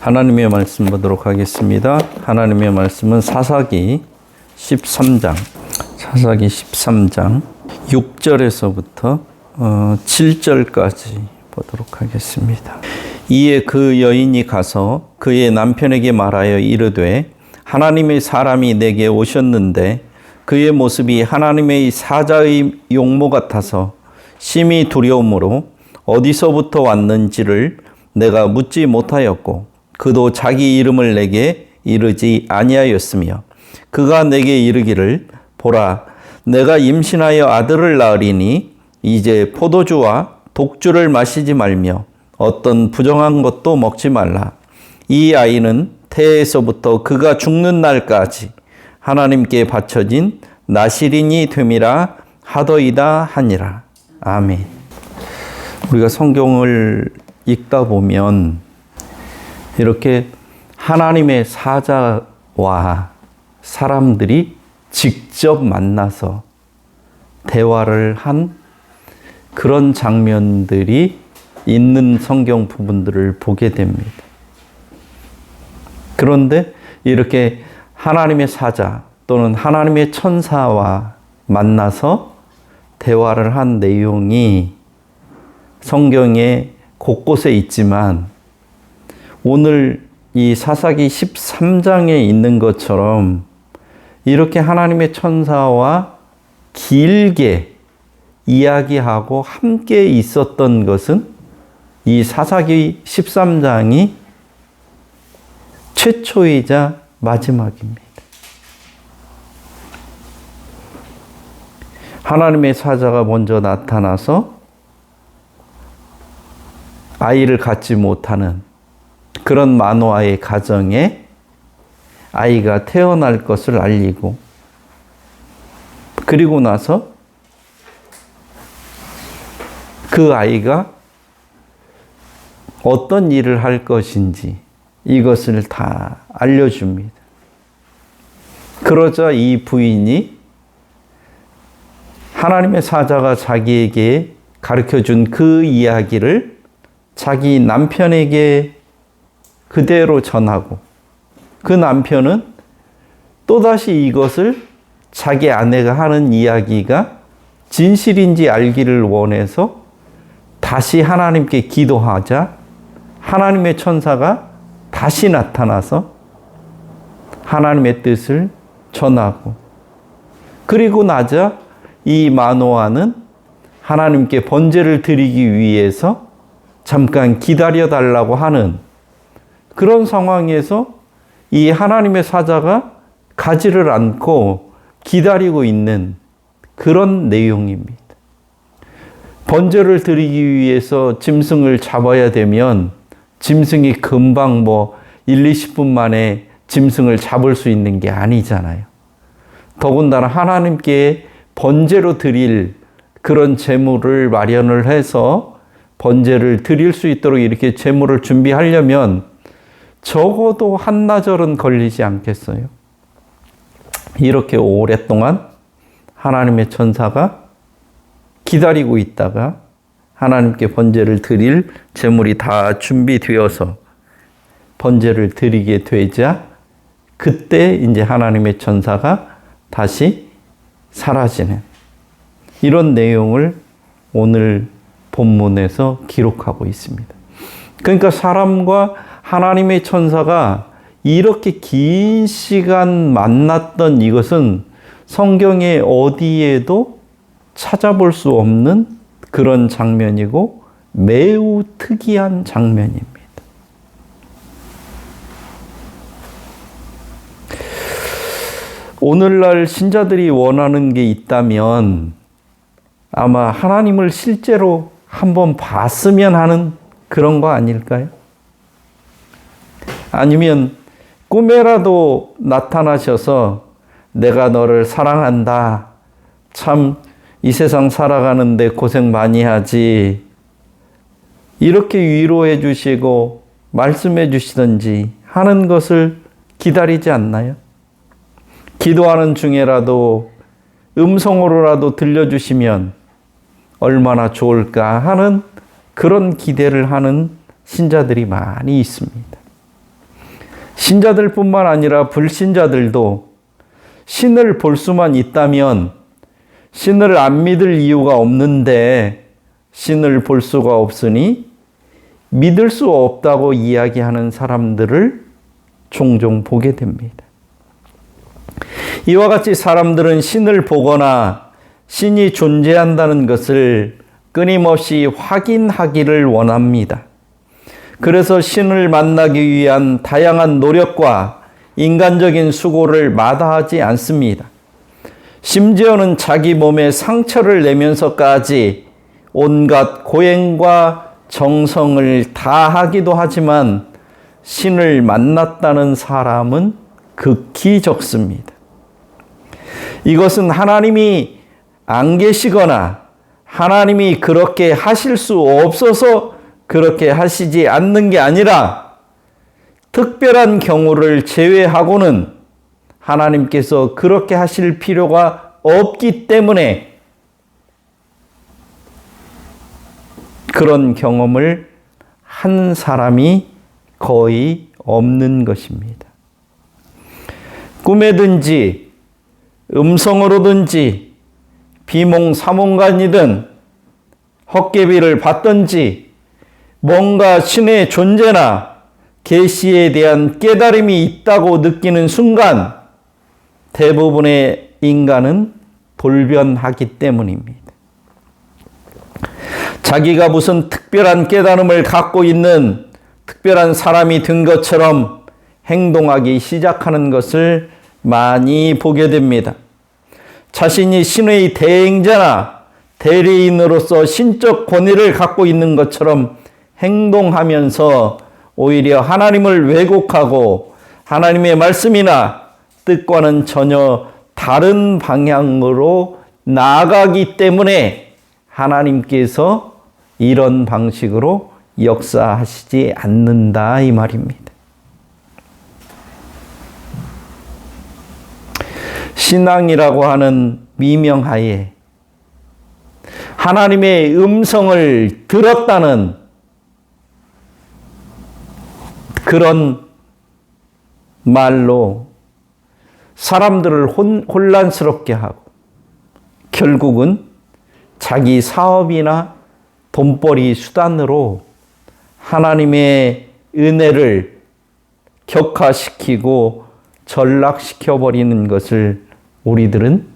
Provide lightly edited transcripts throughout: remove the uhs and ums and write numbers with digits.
하나님의 말씀 보도록 하겠습니다. 하나님의 말씀은 사사기 13장 6절에서부터 7절까지 보도록 하겠습니다. 이에 그 여인이 가서 그의 남편에게 말하여 이르되 하나님의 사람이 내게 오셨는데 그의 모습이 하나님의 사자의 용모 같아서 심히 두려움으로 어디서부터 왔는지를 내가 묻지 못하였고 그도 자기 이름을 내게 이르지 아니하였으며 그가 내게 이르기를 보라 내가 임신하여 아들을 낳으리니 이제 포도주와 독주를 마시지 말며 어떤 부정한 것도 먹지 말라. 이 아이는 태에서부터 그가 죽는 날까지 하나님께 바쳐진 나시린이 됨이라 하더이다 하니라. 아멘. 우리가 성경을 읽다 보면 이렇게 하나님의 사자와 사람들이 직접 만나서 대화를 한 그런 장면들이 있는 성경 부분들을 보게 됩니다. 그런데 이렇게 하나님의 사자 또는 하나님의 천사와 만나서 대화를 한 내용이 성경에 곳곳에 있지만 오늘 이 사사기 13장에 있는 것처럼 이렇게 하나님의 천사와 길게 이야기하고 함께 있었던 것은 이 사사기 13장이 최초이자 마지막입니다. 하나님의 사자가 먼저 나타나서 아이를 갖지 못하는 그런 마노아의 가정에 아이가 태어날 것을 알리고 그리고 나서 그 아이가 어떤 일을 할 것인지 이것을 다 알려줍니다. 그러자 이 부인이 하나님의 사자가 자기에게 가르쳐준 그 이야기를 자기 남편에게 그대로 전하고 그 남편은 또다시 이것을 자기 아내가 하는 이야기가 진실인지 알기를 원해서 다시 하나님께 기도하자 하나님의 천사가 다시 나타나서 하나님의 뜻을 전하고 그리고 나자 이 마노아는 하나님께 번제를 드리기 위해서 잠깐 기다려달라고 하는 그런 상황에서 이 하나님의 사자가 가지를 않고 기다리고 있는 그런 내용입니다. 번제를 드리기 위해서 짐승을 잡아야 되면 짐승이 금방 1, 20분 만에 짐승을 잡을 수 있는 게 아니잖아요. 더군다나 하나님께 번제로 드릴 그런 제물을 마련을 해서 번제를 드릴 수 있도록 이렇게 제물을 준비하려면 적어도 한나절은 걸리지 않겠어요? 이렇게 오랫동안 하나님의 천사가 기다리고 있다가 하나님께 번제를 드릴 제물이 다 준비되어서 번제를 드리게 되자 그때 이제 하나님의 천사가 다시 사라지는 이런 내용을 오늘 본문에서 기록하고 있습니다. 그러니까 사람과 하나님의 천사가 이렇게 긴 시간 만났던 이것은 성경에 어디에도 찾아볼 수 없는 그런 장면이고 매우 특이한 장면입니다. 오늘날 신자들이 원하는 게 있다면 아마 하나님을 실제로 한번 봤으면 하는 그런 거 아닐까요? 아니면 꿈에라도 나타나셔서 내가 너를 사랑한다. 참 이 세상 살아가는데 고생 많이 하지. 이렇게 위로해 주시고 말씀해 주시든지 하는 것을 기다리지 않나요? 기도하는 중에라도 음성으로라도 들려주시면 얼마나 좋을까 하는 그런 기대를 하는 신자들이 많이 있습니다. 신자들뿐만 아니라 불신자들도 신을 볼 수만 있다면 신을 안 믿을 이유가 없는데 신을 볼 수가 없으니 믿을 수 없다고 이야기하는 사람들을 종종 보게 됩니다. 이와 같이 사람들은 신을 보거나 신이 존재한다는 것을 끊임없이 확인하기를 원합니다. 그래서 신을 만나기 위한 다양한 노력과 인간적인 수고를 마다하지 않습니다. 심지어는 자기 몸에 상처를 내면서까지 온갖 고행과 정성을 다하기도 하지만 신을 만났다는 사람은 극히 적습니다. 이것은 하나님이 안 계시거나 하나님이 그렇게 하실 수 없어서 그렇게 하시지 않는 게 아니라 특별한 경우를 제외하고는 하나님께서 그렇게 하실 필요가 없기 때문에 그런 경험을 한 사람이 거의 없는 것입니다. 꿈에든지 음성으로든지 비몽사몽간이든 헛개비를 받든지 뭔가 신의 존재나 계시에 대한 깨달음이 있다고 느끼는 순간 대부분의 인간은 돌변하기 때문입니다. 자기가 무슨 특별한 깨달음을 갖고 있는 특별한 사람이 된 것처럼 행동하기 시작하는 것을 많이 보게 됩니다. 자신이 신의 대행자나 대리인으로서 신적 권위를 갖고 있는 것처럼 행동하면서 오히려 하나님을 왜곡하고 하나님의 말씀이나 뜻과는 전혀 다른 방향으로 나아가기 때문에 하나님께서 이런 방식으로 역사하시지 않는다 이 말입니다. 신앙이라고 하는 미명하에 하나님의 음성을 들었다는 그런 말로 사람들을 혼란스럽게 하고 결국은 자기 사업이나 돈벌이 수단으로 하나님의 은혜를 격화시키고 전락시켜버리는 것을 우리들은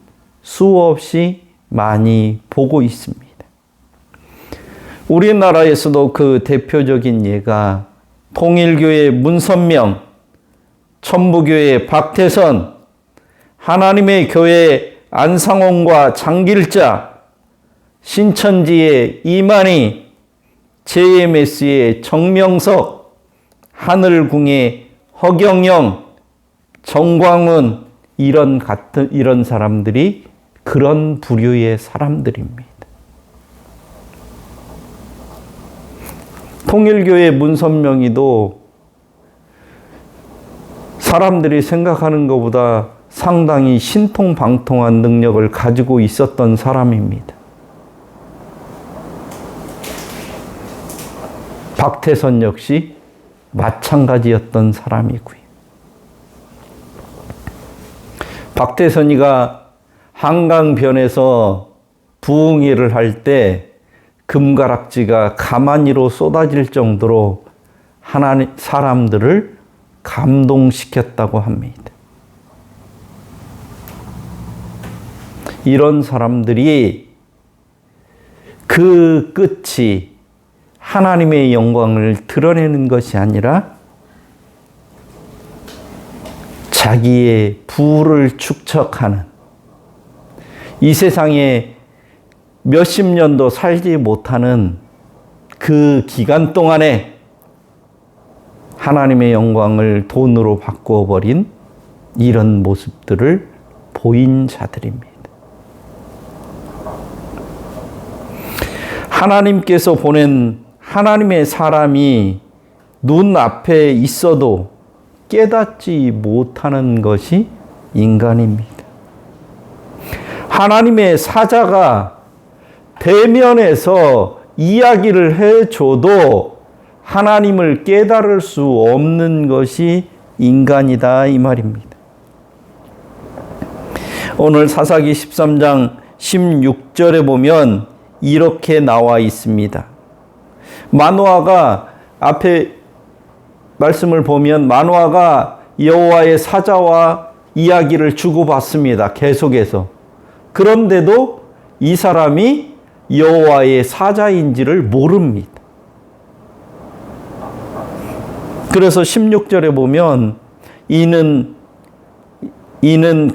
수없이 많이 보고 있습니다. 우리나라에서도 그 대표적인 예가 통일교회 문선명, 천부교회 박태선, 하나님의 교회 안상홍과 장길자, 신천지의 이만희, JMS의 정명석, 하늘궁의 허경영, 정광훈 이런 사람들이 그런 부류의 사람들입니다. 통일교회 문선명이도 사람들이 생각하는 것보다 상당히 신통방통한 능력을 가지고 있었던 사람입니다. 박태선 역시 마찬가지였던 사람이고요. 박태선이가 한강변에서 부흥회를 할 때 금가락지가 가마니로 쏟아질 정도로 하나님 사람들을 감동시켰다고 합니다. 이런 사람들이 그 끝이 하나님의 영광을 드러내는 것이 아니라 자기의 부를 축적하는 이 세상에 몇십 년도 살지 못하는 그 기간 동안에 하나님의 영광을 돈으로 바꾸어버린 이런 모습들을 보인 자들입니다. 하나님께서 보낸 하나님의 사람이 눈앞에 있어도 깨닫지 못하는 것이 인간입니다. 하나님의 사자가 대면에서 이야기를 해줘도 하나님을 깨달을 수 없는 것이 인간이다 이 말입니다. 오늘 사사기 13장 16절에 보면 이렇게 나와 있습니다. 마노아가 앞에 말씀을 보면 마노아가 여호와의 사자와 이야기를 주고받습니다. 계속해서. 그런데도 이 사람이 여호와의 사자인지를 모릅니다. 그래서 16절에 보면 이는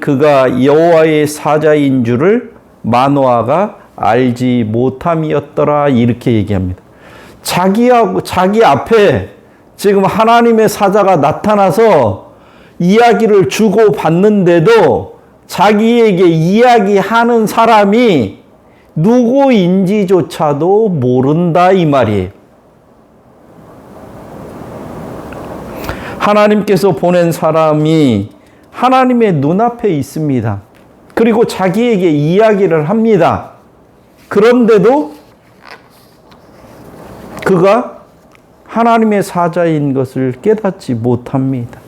그가 여호와의 사자인 줄을 마노아가 알지 못함이었더라 이렇게 얘기합니다. 자기 앞에 지금 하나님의 사자가 나타나서 이야기를 주고 받는데도 자기에게 이야기하는 사람이 누구인지조차도 모른다 이 말이에요. 하나님께서 보낸 사람이 하나님의 눈앞에 있습니다. 그리고 자기에게 이야기를 합니다. 그런데도 그가 하나님의 사자인 것을 깨닫지 못합니다.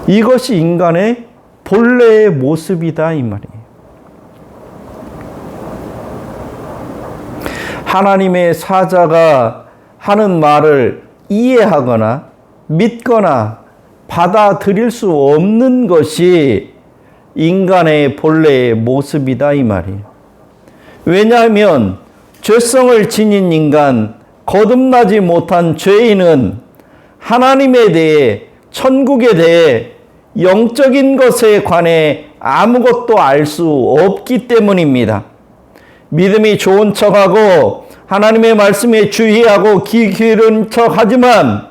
이것이 인간의 본래의 모습이다 이 말이에요. 하나님의 사자가 하는 말을 이해하거나 믿거나 받아들일 수 없는 것이 인간의 본래의 모습이다 이 말이에요. 왜냐하면 죄성을 지닌 인간, 거듭나지 못한 죄인은 하나님에 대해, 천국에 대해, 영적인 것에 관해 아무것도 알 수 없기 때문입니다. 믿음이 좋은 척하고 하나님의 말씀에 주의하고 귀 기울인 척하지만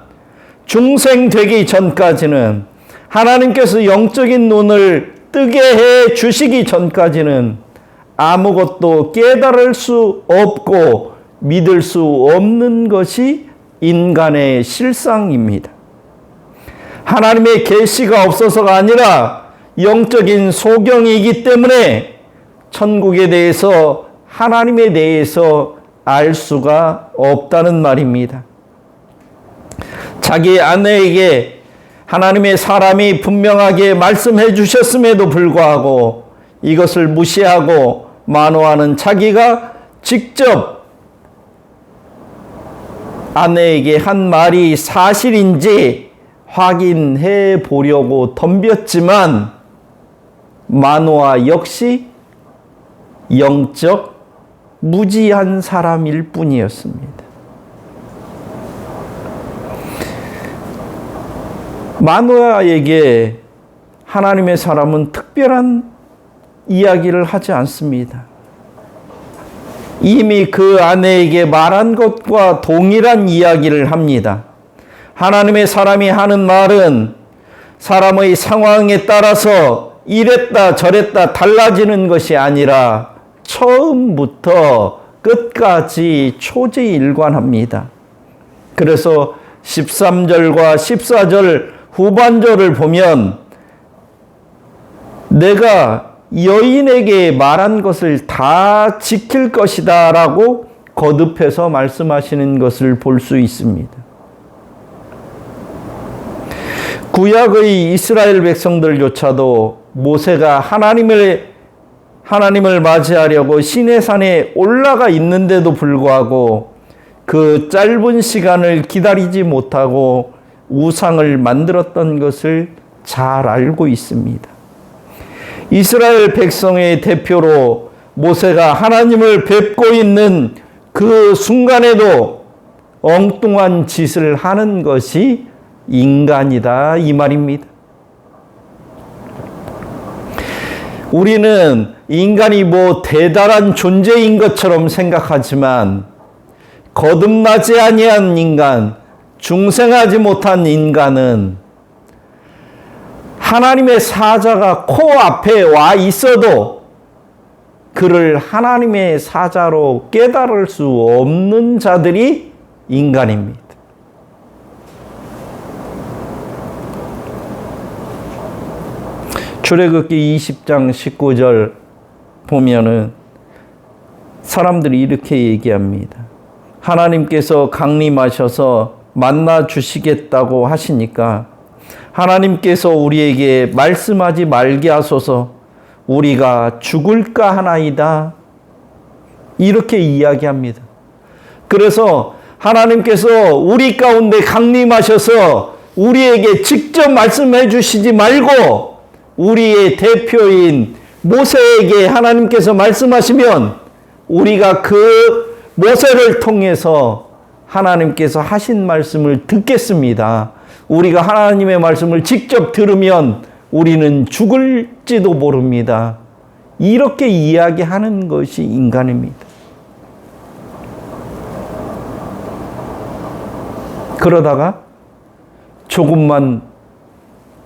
중생 되기 전까지는, 하나님께서 영적인 눈을 뜨게 해 주시기 전까지는 아무것도 깨달을 수 없고 믿을 수 없는 것이 인간의 실상입니다. 하나님의 계시가 없어서가 아니라 영적인 소경이기 때문에 천국에 대해서, 하나님에 대해서 알 수가 없다는 말입니다. 자기 아내에게 하나님의 사람이 분명하게 말씀해 주셨음에도 불구하고 이것을 무시하고 마노아는 자기가 직접 아내에게 한 말이 사실인지 확인해 보려고 덤볐지만 마노아 역시 영적 무지한 사람일 뿐이었습니다. 마노아에게 하나님의 사람은 특별한 이야기를 하지 않습니다. 이미 그 아내에게 말한 것과 동일한 이야기를 합니다. 하나님의 사람이 하는 말은 사람의 상황에 따라서 이랬다 저랬다 달라지는 것이 아니라 처음부터 끝까지 초지일관합니다. 그래서 13절과 14절 후반절을 보면 내가 여인에게 말한 것을 다 지킬 것이다 라고 거듭해서 말씀하시는 것을 볼 수 있습니다. 구약의 이스라엘 백성들조차도 모세가 하나님을 맞이하려고 시내산에 올라가 있는데도 불구하고 그 짧은 시간을 기다리지 못하고 우상을 만들었던 것을 잘 알고 있습니다. 이스라엘 백성의 대표로 모세가 하나님을 뵙고 있는 그 순간에도 엉뚱한 짓을 하는 것이 인간이다 이 말입니다. 우리는 인간이 대단한 존재인 것처럼 생각하지만 거듭나지 아니한 인간, 중생하지 못한 인간은 하나님의 사자가 코앞에 와 있어도 그를 하나님의 사자로 깨달을 수 없는 자들이 인간입니다. 출애굽기 20장 19절 보면은 사람들이 이렇게 얘기합니다. 하나님께서 강림하셔서 만나 주시겠다고 하시니까 하나님께서 우리에게 말씀하지 말게 하소서 우리가 죽을까 하나이다. 이렇게 이야기합니다. 그래서 하나님께서 우리 가운데 강림하셔서 우리에게 직접 말씀해 주시지 말고 우리의 대표인 모세에게 하나님께서 말씀하시면 우리가 그 모세를 통해서 하나님께서 하신 말씀을 듣겠습니다. 우리가 하나님의 말씀을 직접 들으면 우리는 죽을지도 모릅니다. 이렇게 이야기하는 것이 인간입니다. 그러다가 조금만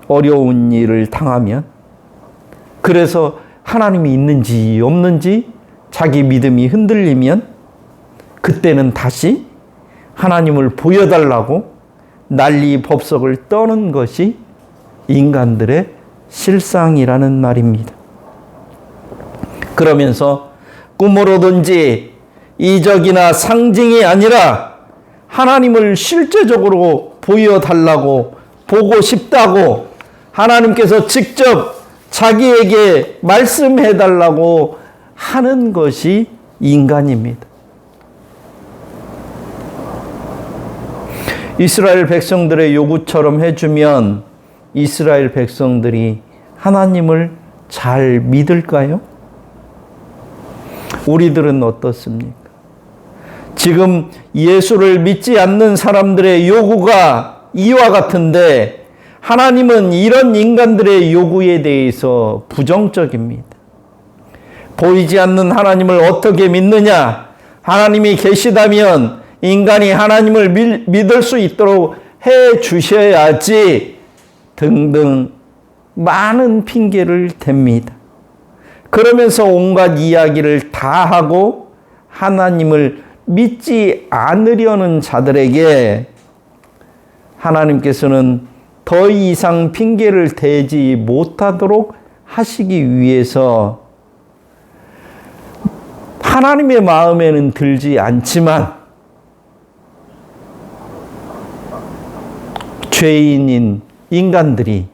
어려운 일을 당하면 그래서 하나님이 있는지 없는지 자기 믿음이 흔들리면 그때는 다시 하나님을 보여달라고 난리 법석을 떠는 것이 인간들의 실상이라는 말입니다. 그러면서 꿈으로든지 이적이나 상징이 아니라 하나님을 실제적으로 보여달라고 보고 싶다고 하나님께서 직접 자기에게 말씀해달라고 하는 것이 인간입니다. 이스라엘 백성들의 요구처럼 해주면 이스라엘 백성들이 하나님을 잘 믿을까요? 우리들은 어떻습니까? 지금 예수를 믿지 않는 사람들의 요구가 이와 같은데 하나님은 이런 인간들의 요구에 대해서 부정적입니다. 보이지 않는 하나님을 어떻게 믿느냐? 하나님이 계시다면 인간이 하나님을 믿을 수 있도록 해 주셔야지 등등 많은 핑계를 댑니다. 그러면서 온갖 이야기를 다 하고 하나님을 믿지 않으려는 자들에게 하나님께서는 더 이상 핑계를 대지 못하도록 하시기 위해서 하나님의 마음에는 들지 않지만 죄인인 인간들이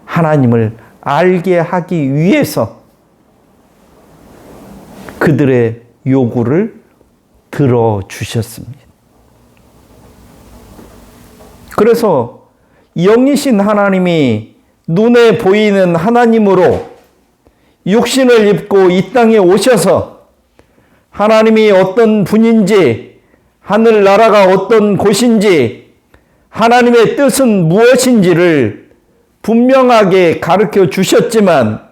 하나님을 알게 하기 위해서 그들의 요구를 들어주셨습니다. 그래서 영이신 하나님이 눈에 보이는 하나님으로 육신을 입고 이 땅에 오셔서 하나님이 어떤 분인지, 하늘나라가 어떤 곳인지, 하나님의 뜻은 무엇인지를 분명하게 가르쳐 주셨지만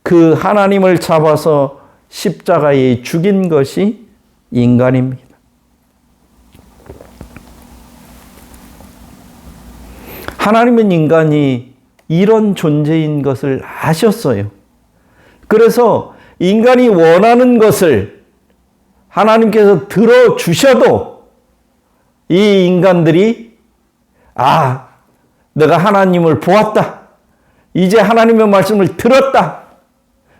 그 하나님을 잡아서 십자가에 죽인 것이 인간입니다. 하나님은 인간이 이런 존재인 것을 아셨어요. 그래서 인간이 원하는 것을 하나님께서 들어주셔도 이 인간들이 내가 하나님을 보았다. 이제 하나님의 말씀을 들었다.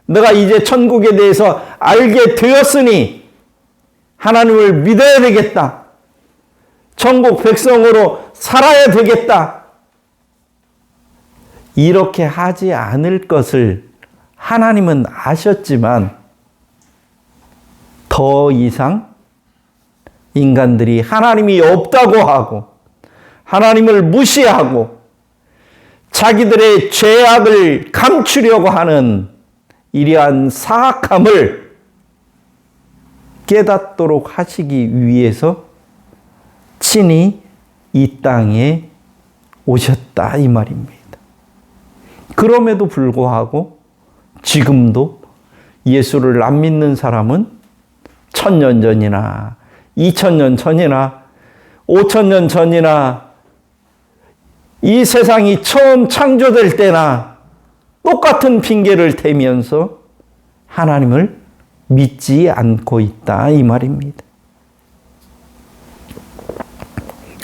내가 이제 천국에 대해서 알게 되었으니 하나님을 믿어야 되겠다. 천국 백성으로 살아야 되겠다. 이렇게 하지 않을 것을 하나님은 아셨지만 더 이상 인간들이 하나님이 없다고 하고 하나님을 무시하고 자기들의 죄악을 감추려고 하는 이러한 사악함을 깨닫도록 하시기 위해서 친히 이 땅에 오셨다 이 말입니다. 그럼에도 불구하고 지금도 예수를 안 믿는 사람은 1000년 전이나 2000년 전이나 5000년 전이나 이 세상이 처음 창조될 때나 똑같은 핑계를 대면서 하나님을 믿지 않고 있다 이 말입니다.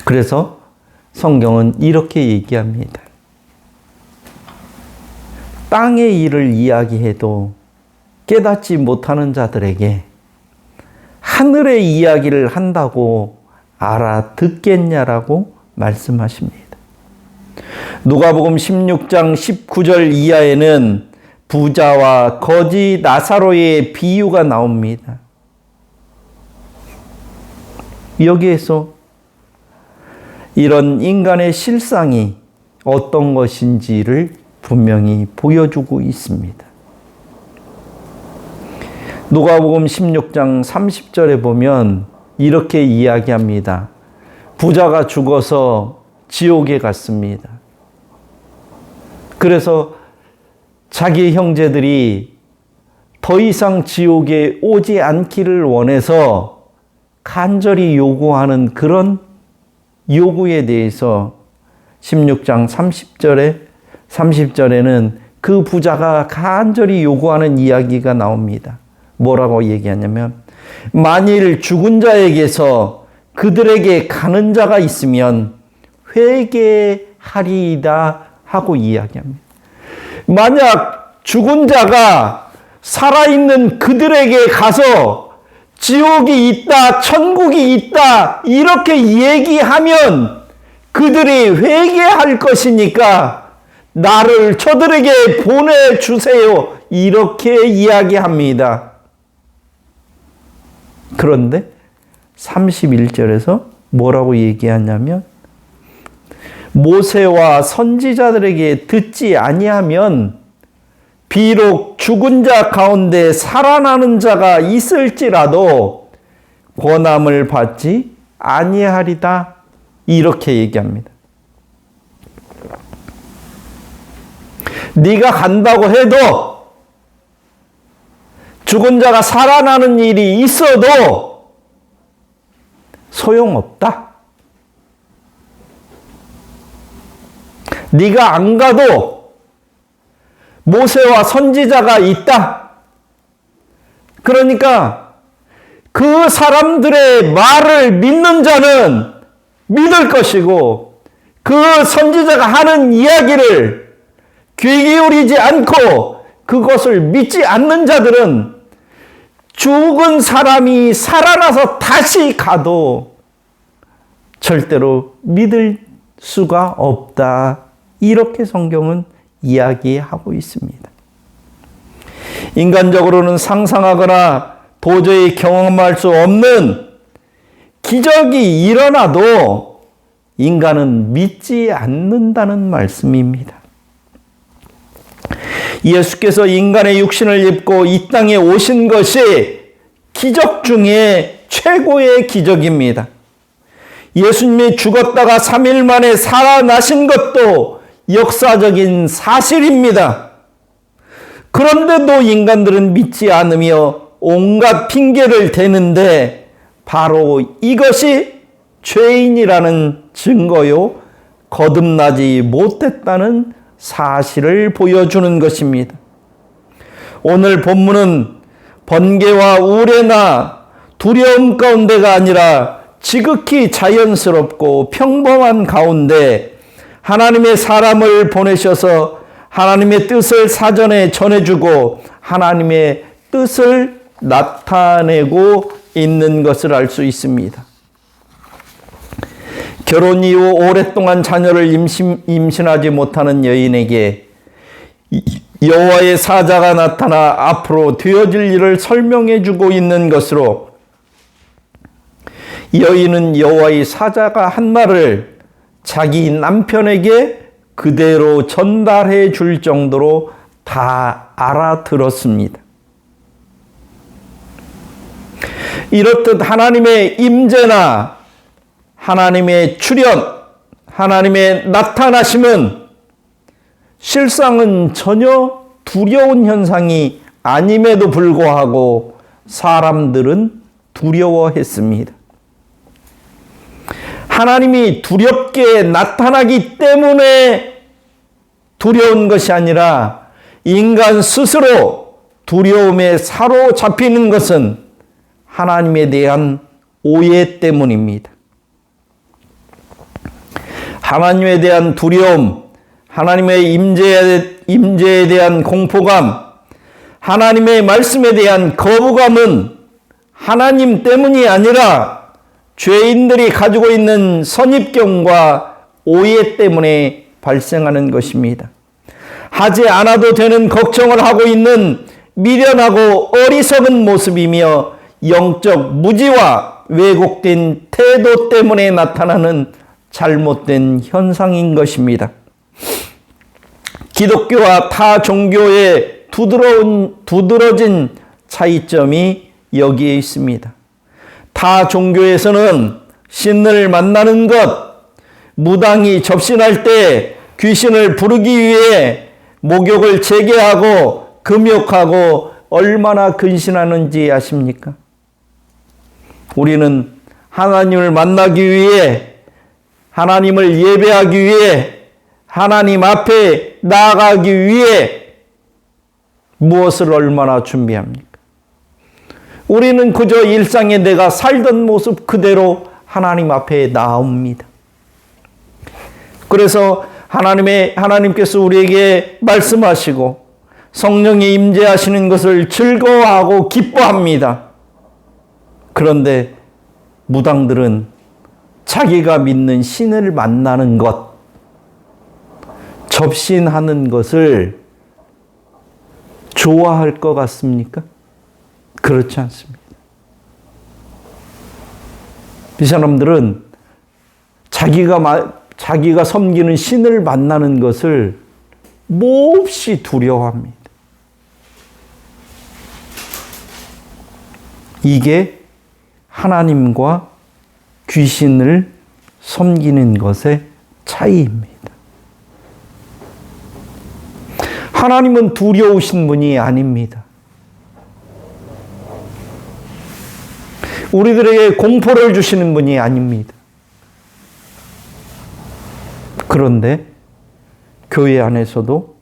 그래서 성경은 이렇게 얘기합니다. 땅의 일을 이야기해도 깨닫지 못하는 자들에게 하늘의 이야기를 한다고 알아듣겠냐라고 말씀하십니다. 누가복음 16장 19절 이하에는 부자와 거지 나사로의 비유가 나옵니다. 여기에서 이런 인간의 실상이 어떤 것인지를 분명히 보여주고 있습니다. 누가복음 16장 30절에 보면 이렇게 이야기합니다. 부자가 죽어서 지옥에 갔습니다. 그래서 자기 형제들이 더 이상 지옥에 오지 않기를 원해서 간절히 요구하는 그런 요구에 대해서 16장 30절에는 그 부자가 간절히 요구하는 이야기가 나옵니다. 뭐라고 얘기하냐면 만일 죽은 자에게서 그들에게 가는 자가 있으면 회개하리이다 하고 이야기합니다. 만약 죽은 자가 살아있는 그들에게 가서 지옥이 있다, 천국이 있다 이렇게 얘기하면 그들이 회개할 것이니까 나를 저들에게 보내주세요 이렇게 이야기합니다. 그런데 31절에서 뭐라고 얘기하냐면 모세와 선지자들에게 듣지 아니하면 비록 죽은 자 가운데 살아나는 자가 있을지라도 권함을 받지 아니하리다 이렇게 얘기합니다. 네가 간다고 해도 죽은 자가 살아나는 일이 있어도 소용없다. 네가 안 가도 모세와 선지자가 있다. 그러니까 그 사람들의 말을 믿는 자는 믿을 것이고 그 선지자가 하는 이야기를 귀 기울이지 않고 그것을 믿지 않는 자들은 죽은 사람이 살아나서 다시 가도 절대로 믿을 수가 없다. 이렇게 성경은 이야기하고 있습니다. 인간적으로는 상상하거나 도저히 경험할 수 없는 기적이 일어나도 인간은 믿지 않는다는 말씀입니다. 예수께서 인간의 육신을 입고 이 땅에 오신 것이 기적 중에 최고의 기적입니다. 예수님이 죽었다가 3일 만에 살아나신 것도 역사적인 사실입니다. 그런데도 인간들은 믿지 않으며 온갖 핑계를 대는데 바로 이것이 죄인이라는 증거요, 거듭나지 못했다는 사실을 보여주는 것입니다. 오늘 본문은 번개와 우레나 두려움 가운데가 아니라 지극히 자연스럽고 평범한 가운데 하나님의 사람을 보내셔서 하나님의 뜻을 사전에 전해주고 하나님의 뜻을 나타내고 있는 것을 알 수 있습니다. 결혼 이후 오랫동안 자녀를 임신하지 못하는 여인에게 여호와의 사자가 나타나 앞으로 되어질 일을 설명해 주고 있는 것으로 여인은 여호와의 사자가 한 말을 자기 남편에게 그대로 전달해 줄 정도로 다 알아들었습니다. 이렇듯 하나님의 임재나 하나님의 출현, 하나님의 나타나심은 실상은 전혀 두려운 현상이 아님에도 불구하고 사람들은 두려워했습니다. 하나님이 두렵게 나타나기 때문에 두려운 것이 아니라 인간 스스로 두려움에 사로잡히는 것은 하나님에 대한 오해 때문입니다. 하나님에 대한 두려움, 하나님의 임재에 대한 공포감, 하나님의 말씀에 대한 거부감은 하나님 때문이 아니라 죄인들이 가지고 있는 선입견과 오해 때문에 발생하는 것입니다. 하지 않아도 되는 걱정을 하고 있는 미련하고 어리석은 모습이며 영적 무지와 왜곡된 태도 때문에 나타나는 잘못된 현상인 것입니다. 기독교와 타 종교의 두드러진 차이점이 여기에 있습니다. 타 종교에서는 신을 만나는 것, 무당이 접신할 때 귀신을 부르기 위해 목욕을 재개하고 금욕하고 얼마나 근신하는지 아십니까? 우리는 하나님을 만나기 위해, 하나님을 예배하기 위해, 하나님 앞에 나아가기 위해 무엇을 얼마나 준비합니까? 우리는 그저 일상에 내가 살던 모습 그대로 하나님 앞에 나옵니다. 그래서 하나님께서 우리에게 말씀하시고 성령이 임재하시는 것을 즐거워하고 기뻐합니다. 그런데 무당들은 자기가 믿는 신을 만나는 것, 접신하는 것을 좋아할 것 같습니까? 그렇지 않습니다. 이 사람들은 자기가 섬기는 신을 만나는 것을 몹시 두려워합니다. 이게 하나님과 귀신을 섬기는 것의 차이입니다. 하나님은 두려우신 분이 아닙니다. 우리들에게 공포를 주시는 분이 아닙니다. 그런데 교회 안에서도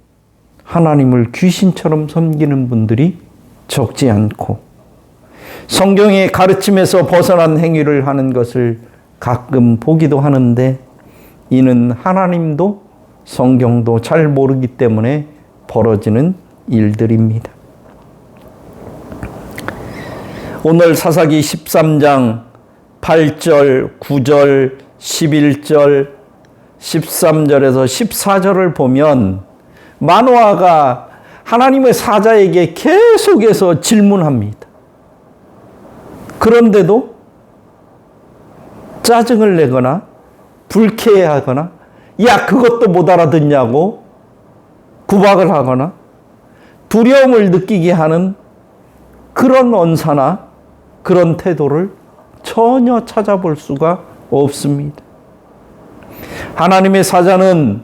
하나님을 귀신처럼 섬기는 분들이 적지 않고 성경의 가르침에서 벗어난 행위를 하는 것을 가끔 보기도 하는데, 이는 하나님도 성경도 잘 모르기 때문에 벌어지는 일들입니다. 오늘 사사기 13장 8절, 9절, 11절, 13절에서 14절을 보면 마노아가 하나님의 사자에게 계속해서 질문합니다. 그런데도 짜증을 내거나 불쾌해하거나 야 그것도 못 알아듣냐고 구박을 하거나 두려움을 느끼게 하는 그런 언사나 그런 태도를 전혀 찾아볼 수가 없습니다. 하나님의 사자는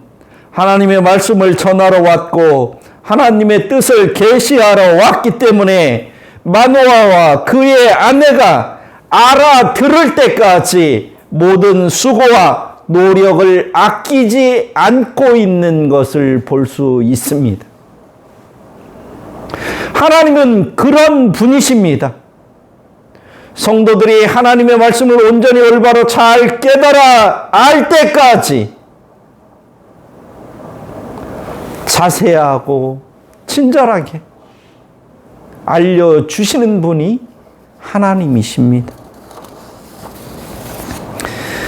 하나님의 말씀을 전하러 왔고 하나님의 뜻을 계시하러 왔기 때문에 마노아와 그의 아내가 알아들을 때까지 모든 수고와 노력을 아끼지 않고 있는 것을 볼 수 있습니다. 하나님은 그런 분이십니다. 성도들이 하나님의 말씀을 온전히 올바로 잘 깨달아 알 때까지 자세하고 친절하게 알려주시는 분이 하나님이십니다.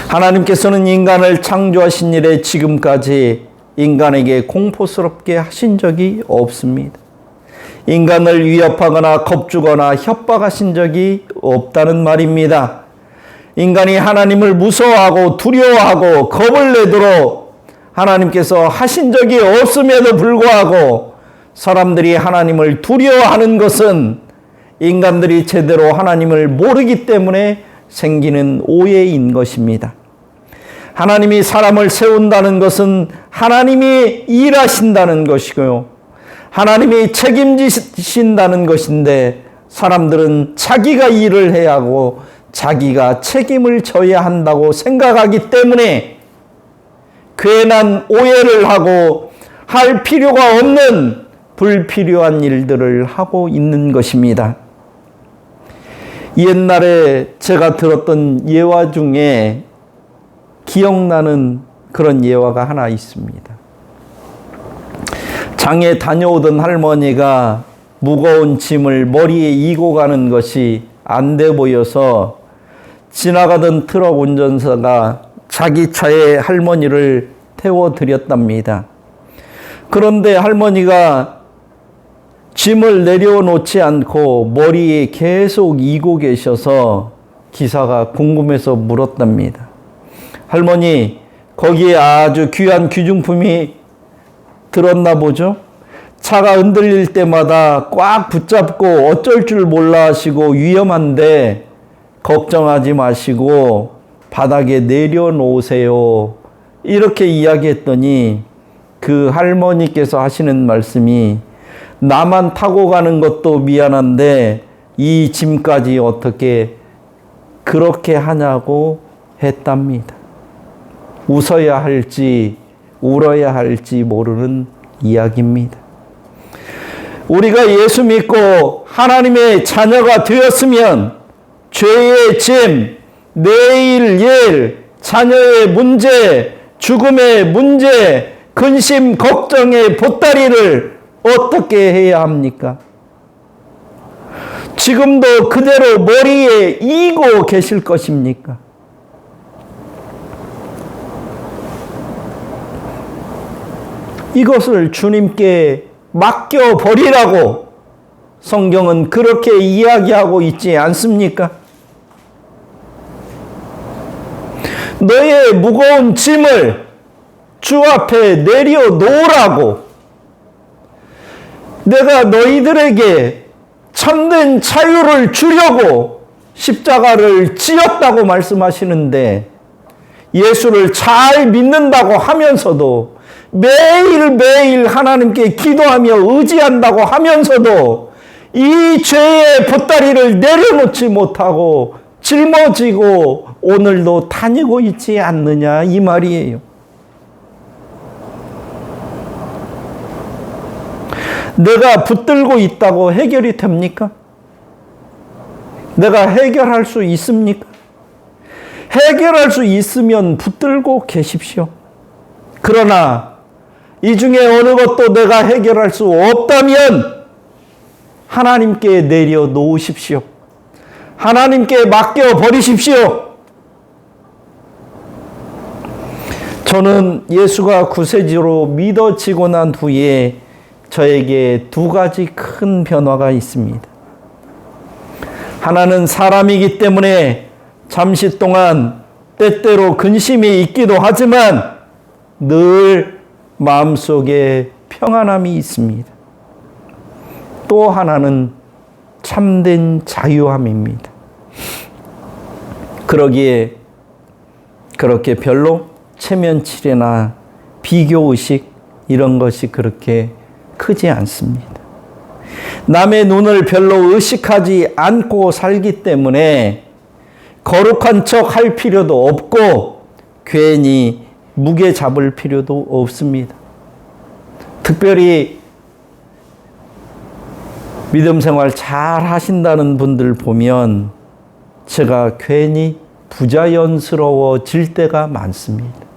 하나님께서는 인간을 창조하신 이래 지금까지 인간에게 공포스럽게 하신 적이 없습니다. 인간을 위협하거나 겁주거나 협박하신 적이 없다는 말입니다. 인간이 하나님을 무서워하고 두려워하고 겁을 내도록 하나님께서 하신 적이 없음에도 불구하고 사람들이 하나님을 두려워하는 것은 인간들이 제대로 하나님을 모르기 때문에 생기는 오해인 것입니다. 하나님이 사람을 세운다는 것은 하나님이 일하신다는 것이고요. 하나님이 책임지신다는 것인데 사람들은 자기가 일을 해야 하고 자기가 책임을 져야 한다고 생각하기 때문에 괜한 오해를 하고 할 필요가 없는 불필요한 일들을 하고 있는 것입니다. 옛날에 제가 들었던 예화 중에 기억나는 그런 예화가 하나 있습니다. 장에 다녀오던 할머니가 무거운 짐을 머리에 이고 가는 것이 안 돼 보여서 지나가던 트럭 운전사가 자기 차에 할머니를 태워드렸답니다. 그런데 할머니가 짐을 내려놓지 않고 머리에 계속 이고 계셔서 기사가 궁금해서 물었답니다. 할머니, 거기에 아주 귀한 귀중품이 들었나 보죠? 차가 흔들릴 때마다 꽉 붙잡고 어쩔 줄 몰라 하시고 위험한데 걱정하지 마시고 바닥에 내려놓으세요. 이렇게 이야기했더니 그 할머니께서 하시는 말씀이 나만 타고 가는 것도 미안한데 이 짐까지 어떻게 그렇게 하냐고 했답니다. 웃어야 할지 울어야 할지 모르는 이야기입니다. 우리가 예수 믿고 하나님의 자녀가 되었으면 죄의 짐, 내일 일, 자녀의 문제, 죽음의 문제, 근심, 걱정의 보따리를 어떻게 해야 합니까? 지금도 그대로 머리에 이고 계실 것입니까? 이것을 주님께 맡겨버리라고 성경은 그렇게 이야기하고 있지 않습니까? 너의 무거운 짐을 주 앞에 내려놓으라고 내가 너희들에게 참된 자유를 주려고 십자가를 지었다고 말씀하시는데 예수를 잘 믿는다고 하면서도 매일매일 하나님께 기도하며 의지한다고 하면서도 이 죄의 보따리를 내려놓지 못하고 짊어지고 오늘도 다니고 있지 않느냐 이 말이에요. 내가 붙들고 있다고 해결이 됩니까? 내가 해결할 수 있습니까? 해결할 수 있으면 붙들고 계십시오. 그러나 이 중에 어느 것도 내가 해결할 수 없다면 하나님께 내려놓으십시오. 하나님께 맡겨버리십시오. 저는 예수가 구세주로 믿어지고 난 후에 저에게 두 가지 큰 변화가 있습니다. 하나는 사람이기 때문에 잠시 동안 때때로 근심이 있기도 하지만 늘 마음속에 평안함이 있습니다. 또 하나는 참된 자유함입니다. 그러기에 그렇게 별로 체면치레나 비교의식 이런 것이 그렇게 크지 않습니다. 남의 눈을 별로 의식하지 않고 살기 때문에 거룩한 척 할 필요도 없고 괜히 무게 잡을 필요도 없습니다. 특별히 믿음 생활 잘 하신다는 분들 보면 제가 괜히 부자연스러워질 때가 많습니다.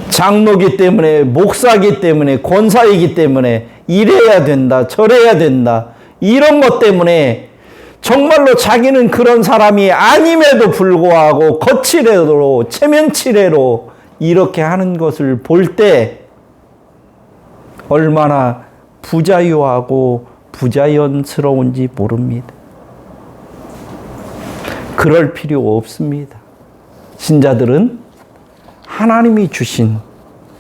장로기 때문에, 목사기 때문에, 권사이기 때문에 이래야 된다, 저래야 된다 이런 것 때문에 정말로 자기는 그런 사람이 아님에도 불구하고 거칠애로 체면치레로 이렇게 하는 것을 볼 때 얼마나 부자유하고 부자연스러운지 모릅니다. 그럴 필요 없습니다. 신자들은 하나님이 주신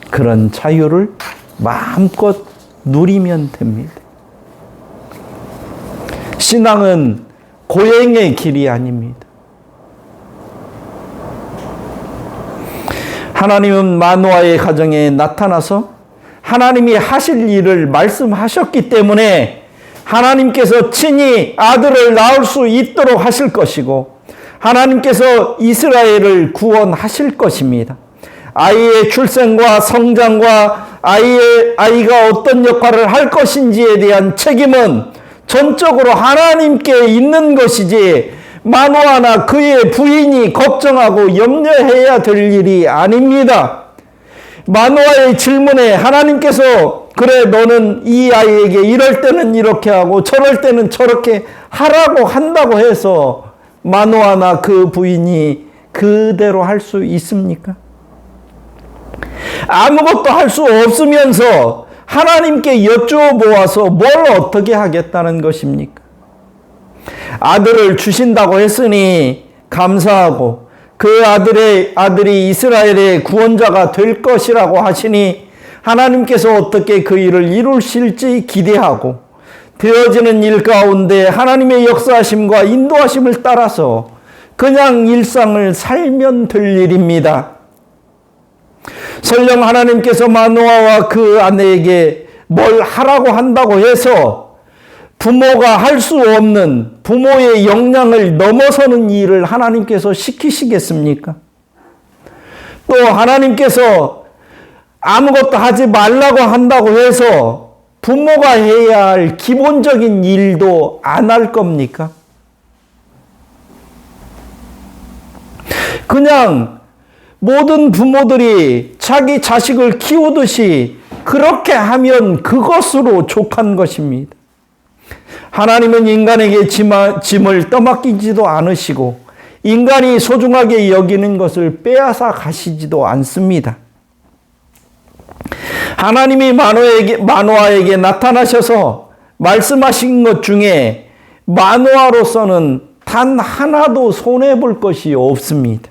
그런 자유를 마음껏 누리면 됩니다. 신앙은 고행의 길이 아닙니다. 하나님은 마노아의 가정에 나타나서 하나님이 하실 일을 말씀하셨기 때문에 하나님께서 친히 아들을 낳을 수 있도록 하실 것이고 하나님께서 이스라엘을 구원하실 것입니다. 아이의 출생과 성장과 아이가 어떤 역할을 할 것인지에 대한 책임은 전적으로 하나님께 있는 것이지 마노아나 그의 부인이 걱정하고 염려해야 될 일이 아닙니다. 마노아의 질문에 하나님께서 그래, 너는 이 아이에게 이럴 때는 이렇게 하고 저럴 때는 저렇게 하라고 한다고 해서 마노아나 그 부인이 그대로 할 수 있습니까? 아무것도 할 수 없으면서 하나님께 여쭈어보아서 뭘 어떻게 하겠다는 것입니까? 아들을 주신다고 했으니 감사하고 그 아들이 이스라엘의 구원자가 될 것이라고 하시니 하나님께서 어떻게 그 일을 이루실지 기대하고 되어지는 일 가운데 하나님의 역사하심과 인도하심을 따라서 그냥 일상을 살면 될 일입니다. 설령 하나님께서 마노아와 그 아내에게 뭘 하라고 한다고 해서 부모가 할 수 없는 부모의 역량을 넘어서는 일을 하나님께서 시키시겠습니까? 또 하나님께서 아무것도 하지 말라고 한다고 해서 부모가 해야 할 기본적인 일도 안 할 겁니까? 그냥 모든 부모들이 자기 자식을 키우듯이 그렇게 하면 그것으로 족한 것입니다. 하나님은 인간에게 짐을 떠맡기지도 않으시고 인간이 소중하게 여기는 것을 빼앗아 가시지도 않습니다. 하나님이 마노아에게 나타나셔서 말씀하신 것 중에 마노아로서는 단 하나도 손해볼 것이 없습니다.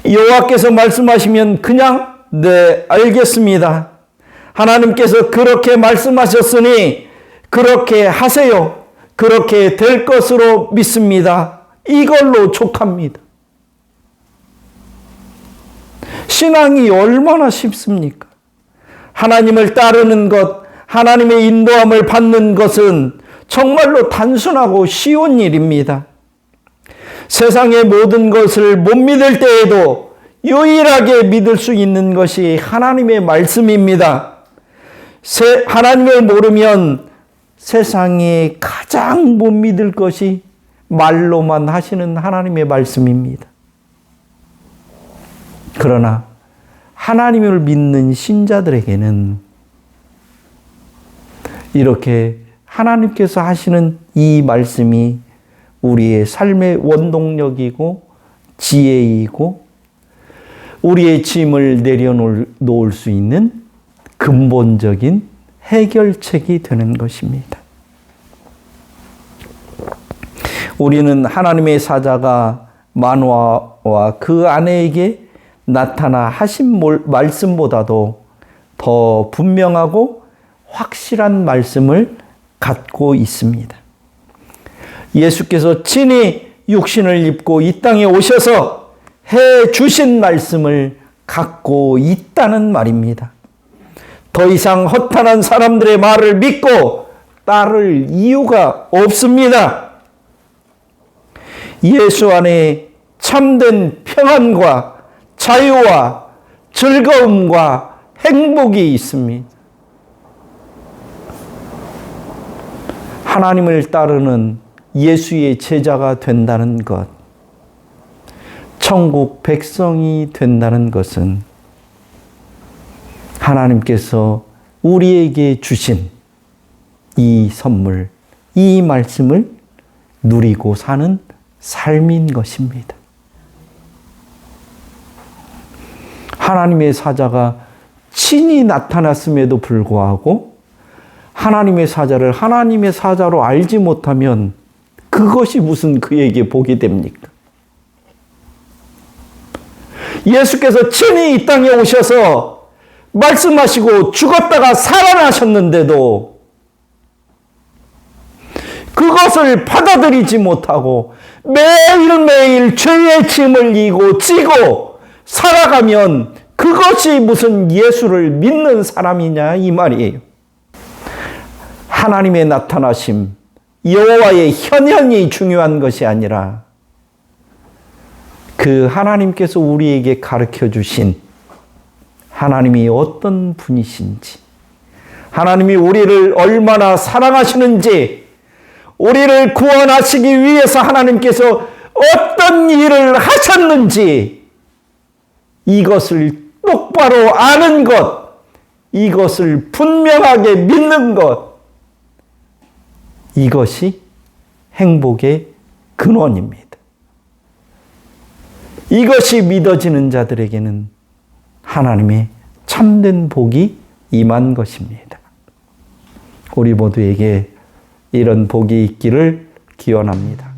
여호와께서 말씀하시면 그냥 네, 알겠습니다. 하나님께서 그렇게 말씀하셨으니 그렇게 하세요. 그렇게 될 것으로 믿습니다. 이걸로 족합니다. 신앙이 얼마나 쉽습니까? 하나님을 따르는 것, 하나님의 인도함을 받는 것은 정말로 단순하고 쉬운 일입니다. 세상의 모든 것을 못 믿을 때에도 유일하게 믿을 수 있는 것이 하나님의 말씀입니다. 하나님을 모르면 세상에 가장 못 믿을 것이 말로만 하시는 하나님의 말씀입니다. 그러나 하나님을 믿는 신자들에게는 이렇게 하나님께서 하시는 이 말씀이 우리의 삶의 원동력이고 지혜이고 우리의 짐을 내려놓을 수 있는 근본적인 해결책이 되는 것입니다. 우리는 하나님의 사자가 마노아와 그 아내에게 나타나 하신 말씀보다도 더 분명하고 확실한 말씀을 갖고 있습니다. 예수께서 친히 육신을 입고 이 땅에 오셔서 해 주신 말씀을 갖고 있다는 말입니다. 더 이상 허탄한 사람들의 말을 믿고 따를 이유가 없습니다. 예수 안에 참된 평안과 자유와 즐거움과 행복이 있습니다. 하나님을 따르는 예수의 제자가 된다는 것, 천국 백성이 된다는 것은 하나님께서 우리에게 주신 이 선물, 이 말씀을 누리고 사는 삶인 것입니다. 하나님의 사자가 친히 나타났음에도 불구하고 하나님의 사자를 하나님의 사자로 알지 못하면 그것이 무슨 그에게 복이 됩니까? 예수께서 친히 이 땅에 오셔서 말씀하시고 죽었다가 살아나셨는데도 그것을 받아들이지 못하고 매일매일 죄의 짐을 지고 살아가면 그것이 무슨 예수를 믿는 사람이냐 이 말이에요. 하나님의 나타나심, 여호와의 현현이 중요한 것이 아니라 그 하나님께서 우리에게 가르쳐 주신 하나님이 어떤 분이신지, 하나님이 우리를 얼마나 사랑하시는지, 우리를 구원하시기 위해서 하나님께서 어떤 일을 하셨는지 이것을 똑바로 아는 것, 이것을 분명하게 믿는 것, 이것이 행복의 근원입니다. 이것이 믿어지는 자들에게는 하나님의 참된 복이 임한 것입니다. 우리 모두에게 이런 복이 있기를 기원합니다.